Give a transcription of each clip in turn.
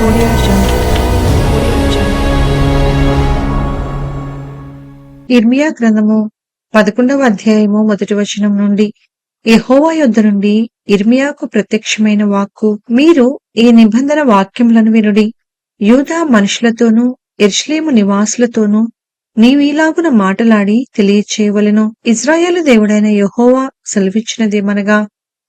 Audio Jungle. Audio Jungle. ఇర్మియా గ్రంథము 11వ అధ్యాయము 1వ వచనం నుండి. యెహోవా యొద్ద నుండి ఇర్మియాకు ప్రత్యక్షమైన వాక్కు. మీరు ఈ నిబంధన వాక్యములను వినుడి. యూదా మనుషులతోనూ యెరూషలేము నివాసులతోనూ నీవీలాగున మాటలాడి తెలియచేయవలెను. ఇశ్రాయేలు దేవుడైన యెహోవా సెలవిచ్చినదేమనగా,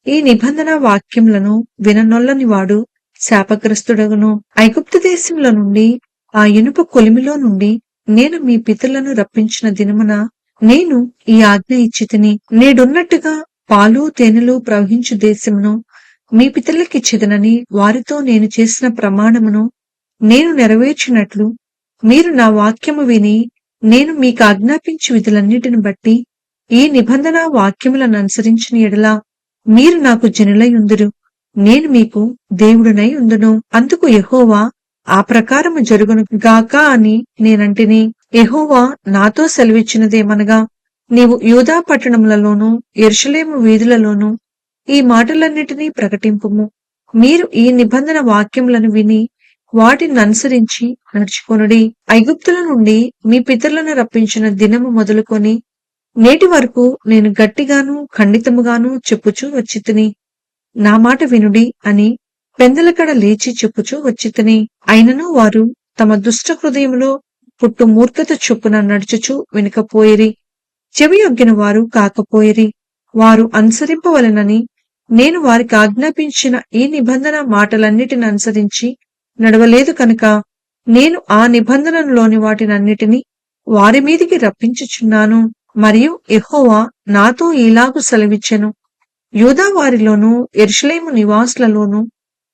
ఈ నిబంధన వాక్యములను విననొల్లని వాడు శాపగ్రస్తుడగును. ఐగుప్తు దేశంలో నుండి, ఆ ఇనుప కొలిమిలో నుండి నేను మీ పితరులను రప్పించిన దినమున నేను ఈ ఆజ్ఞ ఇచ్చితిని. నేడున్నట్టుగా పాలు తేనెలు ప్రవహించు దేశమును మీ పితరులకిచ్చెదనని వారితో నేను చేసిన ప్రమాణమును నేను నెరవేర్చినట్లు మీరు నా వాక్యము విని నేను మీకు ఆజ్ఞాపించు విధులన్నిటిని బట్టి ఈ నిబంధన వాక్యములను అనుసరించిన ఎడల మీరు నాకు జనులై ఉందురు, నేను మీకు దేవుడునై ఉందును. అందుకు యెహోవా, ఆ ప్రకారము జరుగును గాక అని నేనంటిని. యెహోవా నాతో సెలవిచ్చినదేమనగా, నీవు యూదా పట్టణములలోనూ యెరూషలేము వీధులలోనూ ఈ మాటలన్నిటినీ ప్రకటింపుము. మీరు ఈ నిబంధన వాక్యములను విని వాటిని అనుసరించి నడుచుకొనుడి. ఐగుప్తుల నుండి మీ పితరులను రప్పించిన దినము మొదలుకొని నేటి వరకు నేను గట్టిగాను ఖండితముగాను చెప్పుచూ వచ్చితిని. నా మాట వినుడి అని పెందలకడ లేచి చెప్పుచూ వచ్చితిని. అయినను వారు తమ దుష్ట హృదయములో పుట్టు మూర్ఖత చొప్పున నడుచుచూ వినకపోయిరి, చెవియొగ్గిన వారు కాకపోయిరి. వారు అనుసరింపవలెనని నేను వారికి ఆజ్ఞాపించిన ఈ నిబంధన మాటలన్నిటిని అనుసరించి నడవలేదు కనుక నేను ఆ నిబంధనలోని వాటినన్నిటినీ వారి మీదికి రప్పించుచున్నాను. మరియు యెహోవా నాతో ఈలాగు సెలవిచ్చెను, యూదా వారిలోనూ యెరూషలేము నివాసులలోనూ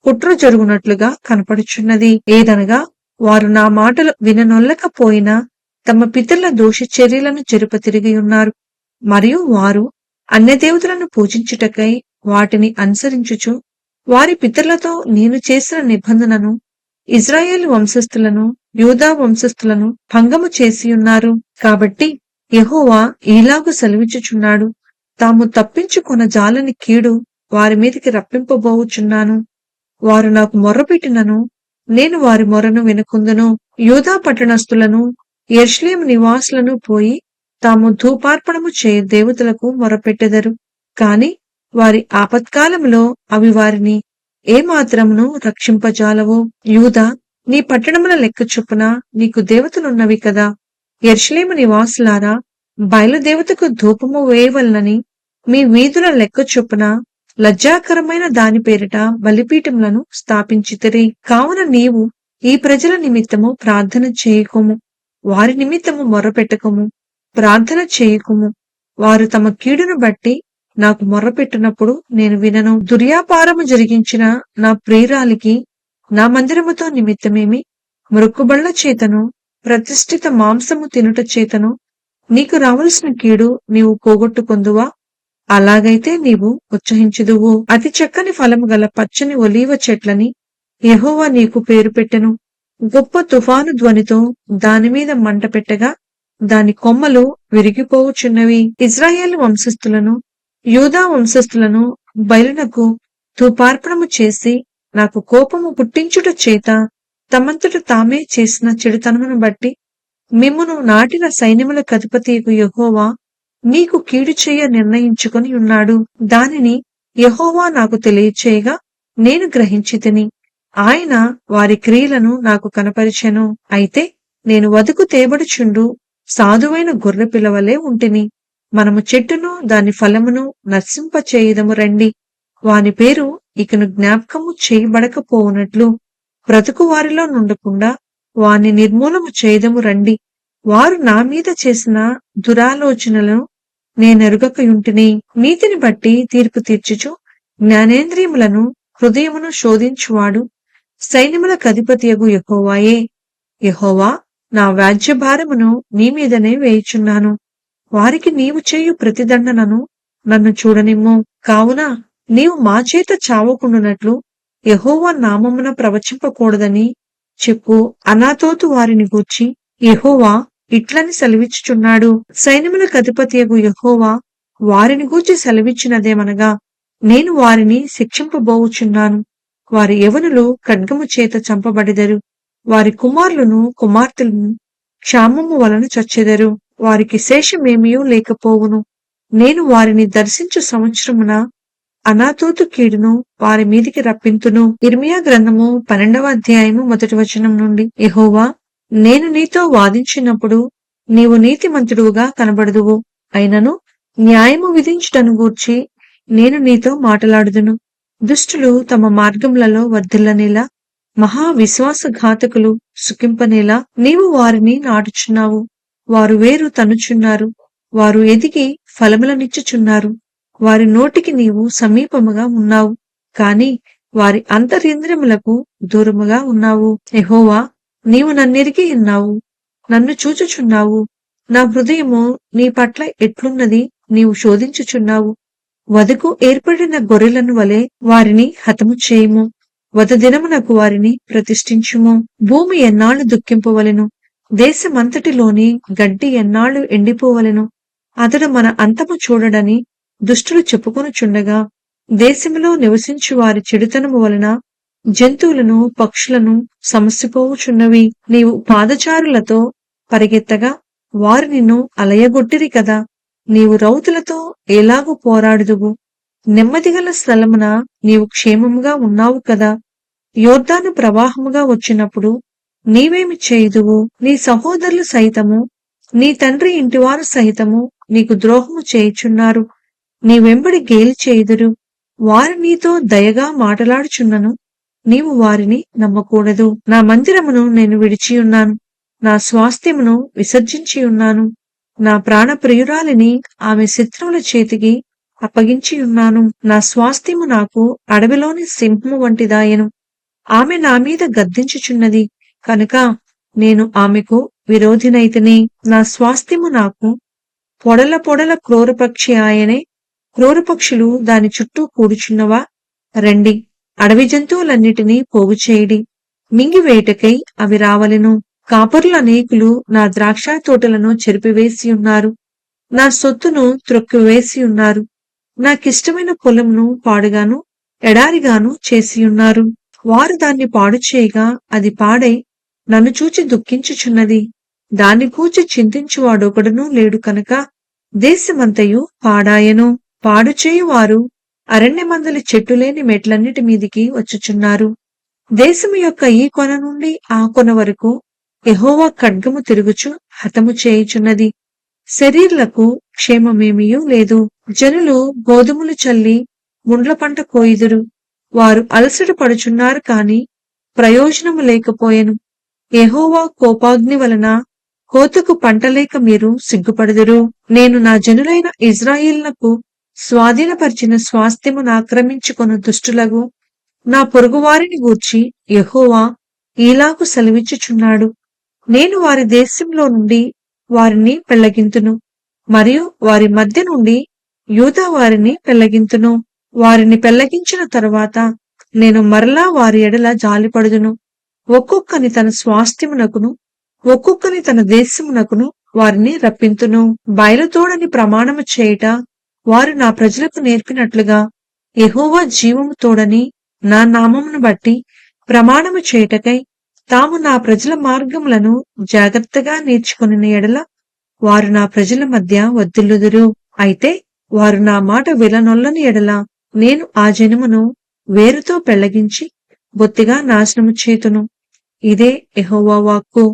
కుట్ర జరుగునట్లుగా కనపడుచున్నది. ఏదనగా వారు నా మాటలు విననొల్లకపోయినా తమ పితరుల దోష చర్యలను చెరుప తిరిగి ఉన్నారు. మరియు వారు అన్యదేవతలను పూజించుటకై వాటిని అనుసరించుచు వారి పితరులతో నేను చేసిన నిబంధనను ఇశ్రాయేలు వంశస్థులను యూదా వంశస్థులను భంగము చేసియున్నారు. కాబట్టి యెహోవా ఈలాగు సెలవిచ్చుచున్నాడు, తాము తప్పించుకొన జాలని కీడు వారి మీదికి రప్పింపబోవుచున్నాను. వారు నాకు మొర్రపెట్టినను నేను వారి మొరను వినకుందును. యూదా పట్టణస్థులను యెరూషలేము నివాసులను పోయి తాము ధూపార్పణము చేయ దేవతలకు మొరపెట్టెదరు. కాని వారి ఆపత్కాలములో అవి వారిని ఏమాత్రమును రక్షింపజాలవు. యూదా, నీ పట్టణముల లెక్క చొప్పున నీకు దేవతలున్నవి కదా. యెరూషలేము నివాసులారా, బయలుదేవతకు ధూపము వేయవలనని మీ వీధుల లెక్క చొప్పున లజ్జాకరమైన దాని పేరిట బలిపీఠములను స్థాపించితిరి. కావున నీవు ఈ ప్రజల నిమిత్తము ప్రార్థన చేయకుము, వారి నిమిత్తము మొర్రపెట్టకుము, ప్రార్థన చేయకుము. వారు తమ కీడును బట్టి నాకు మొర్రపెట్టినప్పుడు నేను వినను. దుర్యాపారము జరిగించిన నా ప్రియురాలికి నా మందిరముతో నిమిత్తమేమి? మృక్కుబళ్ల చేతను ప్రతిష్ఠిత మాంసము తినుట చేతను నీకు రావలసిన కీడు నీవు పోగొట్టుకొందువా? అలాగైతే నీవు ఉత్సహించుదువు. అతి చక్కని ఫలము గల పచ్చని ఒలీవ చెట్లని యెహోవా నీకు పేరు పెట్టెను. గొప్ప తుఫాను ధ్వనితో దానిమీద మంట పెట్టగా దాని కొమ్మలు విరిగిపోవుచున్నవి. ఇశ్రాయేలు వంశస్థులను యూదా వంశస్థులను బయలునకు ధూపార్పణము చేసి నాకు కోపము పుట్టించుట చేత తమంతట తామే చేసిన చెడుతనమును బట్టి మిమ్మును నాటిన సైన్యములకు అధిపతియగు యెహోవా మీకు కీడు చేయ నిర్ణయించుకొని ఉన్నాడు. దానిని యెహోవా నాకు తెలియచేయగా నేను గ్రహించితిని. ఆయన వారి క్రియలను నాకు కనపరిచెను. అయితే నేను వధకు తేబడుచుండు సాధువైన గొర్రె పిల్లవలే ఉంటిని. మనము చెట్టును దాని ఫలమును నశింపచేయుదము రండి. వాని పేరు ఇకను జ్ఞాపకము చేయబడకపోవునట్లు బ్రతుకు వారిలో నుండకుండా వాని నిర్మూలము చేయదము రండి. వారు నా మీద చేసిన దురాలోచనలను నేనెరుగకయుంటిని. నీతిని బట్టి తీర్పు తీర్చుచు జ్ఞానేంద్రియములను హృదయమును శోధించువాడు సైన్యములకు అధిపతియగు యెహోవాయే. యెహోవా, నా వ్యాజ్యభారమును నీ మీదనే వేయుచున్నాను. వారికి నీవు చేయు ప్రతిదండనను నన్ను చూడనిమ్ము. కావున నీవు మా చేత చావకుండునట్లు యెహోవా నామమున ప్రవచింపకూడదని చెప్పు. అనాతోతు వారిని గూర్చి యెహోవా ఇట్లని సెలవిచ్చుచున్నాడు, సైన్యములకు అధిపతియగు యెహోవా వారిని గూర్చి సెలవిచ్చినదేమనగా, నేను వారిని శిక్షింపబోవుచున్నాను. వారి యవనులు ఖడ్గము చేత చంపబడెదరు. వారి కుమారులను కుమార్తెలను క్షామము వలన చచ్చెదరు. వారికి శేషమేమియూ లేకపోవును. నేను వారిని దర్శించు సంవత్సరమున అనాతోతు కీడును వారి మీదికి రప్పింతును. ఇర్మియా గ్రంథము 12వ అధ్యాయము 1వ వచనం నుండి. యెహోవా, నేను నీతో వాదించినప్పుడు నీవు నీతిమంతుడుగా కనబడుదువు. అయినను న్యాయము విధించుటను గూర్చి నేను నీతో మాటలాడుదును. దుష్టులు తమ మార్గములలో వర్ధిల్లనేలా, మహా విశ్వాసఘాతకులు సుఖింపనేలా నీవు వారిని నాటుచున్నావు. వారు వేరు తన్నుచున్నారు. వారు ఎదిగి ఫలములనిచ్చుచున్నారు. వారి నోటికి నీవు సమీపముగా ఉన్నావు, కాని వారి అంతరింద్రియములకు దూరముగా ఉన్నావు. యెహోవా, నీవు నన్నెరిగి ఉన్నావు, నన్ను చూచుచున్నావు. నా హృదయము నీ పట్ల ఎట్లున్నది నీవు శోధించుచున్నావు. వధకు ఏర్పడిన గొర్రెలను వలె వారిని హతము చేయుము. వధ దినమునకు వారిని ప్రతిష్ఠించుము. భూమి ఎన్నాళ్లు దుఃఖింపవలెను, దేశమంతటిలోని గడ్డి ఎన్నాళ్లు ఎండిపోవలెను. అతడు మన అంతము చూడడని దుష్టులు చెప్పుకొనుచుండగా, దేశములో నివసించు వారి చెడుతనము వలన జంతువులను పక్షులను సమసిపోవుచున్నవి. నీవు పాదచారులతో పరిగెత్తగా వారు నిన్ను అలయగొట్టిరి కదా. నీవు రౌతులతో ఎలాగూ పోరాడుదువు. నెమ్మదిగల స్థలమున నీవు క్షేమముగా ఉన్నావు కదా. యోర్దాను ప్రవాహముగా వచ్చినప్పుడు నీవేమి చేయుదువు? నీ సహోదరులు సైతము, నీ తండ్రి ఇంటివారు సహితము నీకు ద్రోహము చేయుచున్నారు. నీ వెంబడి గేలి చేయుదురు. వారు నీతో దయగా మాటలాడుచున్నను, నీవు వారిని నమ్మకూడదు. నా మందిరమును నేను విడిచియున్నాను, నా స్వాస్థ్యమును విసర్జించియున్నాను. నా ప్రాణ ప్రియురాలిని ఆమె శత్రువుల చేతికి అప్పగించియున్నాను. నా స్వాస్థ్యము నాకు అడవిలోని సింహము వంటిదాయెను. ఆమె నా మీద గద్దించుచున్నది కనుక నేను ఆమెకు విరోధినైతిని. నా స్వాస్థ్యము నాకు పొడల పొడల క్రూరపక్షి ఆయనే. క్రూరపక్షులు దాని చుట్టూ కూడుచున్నవా? రండి, అడవి జంతువులన్నిటినీ పోగు చేయుడి. మింగివేటకై అవి రావలెను. కాపరులు అనేకులు నా ద్రాక్ష తోటలను చెరిపివేసి ఉన్నారు. నా సొత్తును త్రొక్కివేసి ఉన్నారు. నాకిష్టమైన పొలంను పాడుగాను ఎడారిగాను చేసియున్నారు. వారు దాన్ని పాడు చేయగా అది పాడై నన్ను చూచి దుఃఖించుచున్నది. దాన్ని కూచి చింతించువాడొకడునూ లేడు కనుక దేశమంతయు పాడాయెను. పాడుచేయువారు అరణ్యమందలి చెట్టులేని మెట్లన్నిటి మీదికి వచ్చుచున్నారు. దేశము యొక్క ఈ కొన నుండి ఆ కొన వరకు యెహోవా ఖడ్గము తిరుగుచు హతము చేయుచున్నది. శరీరులకు క్షేమమేమియూ లేదు. జనులు గోధుమలు చల్లి ముండ్ల పంట కోయుదురు. వారు అలసట పడుచున్నారు, కాని ప్రయోజనము లేకపోయెను. యెహోవా కోపాగ్ని వలన కోతకు పంటలేక మీరు సిగ్గుపడుదురు. నేను నా జనులైన ఇజ్రాయేలునకు స్వాధీనపరిచిన స్వాస్థ్యమును ఆక్రమించుకొను దుష్టులగు నా పొరుగువారిని గూర్చి యెహోవా ఈలాగు సెలవిచ్చుచున్నాడు. నేను వారి దేశంలో నుండి వారిని పెళ్లగింతును, మరియు వారి మధ్య నుండి యూదా వారిని పెళ్లగింతును. వారిని పెళ్లగించిన తరువాత నేను మరలా వారి ఎడల జాలిపడుదును. ఒక్కొక్కని తన స్వాస్థ్యమునకును ఒక్కొక్కని తన దేశమునకును వారిని రప్పింతును. బయలుతోడని ప్రమాణము చేయుట వారు నా ప్రజలకు నేర్పినట్లుగా యెహోవా జీవము తోడని నా నామమును బట్టి ప్రమాణము చేయుటకై తాము నా ప్రజల మార్గములను జాగ్రత్తగా నేర్చుకొనిన ఎడల వారు నా ప్రజల మధ్య వర్ధిల్లుదురు. అయితే వారు నా మాట విననొల్లని ఎడల నేను ఆ జనమును వేరుతో పెళ్లగించి బొత్తిగా నాశనము చేతును. ఇదే యెహోవా వాక్కు.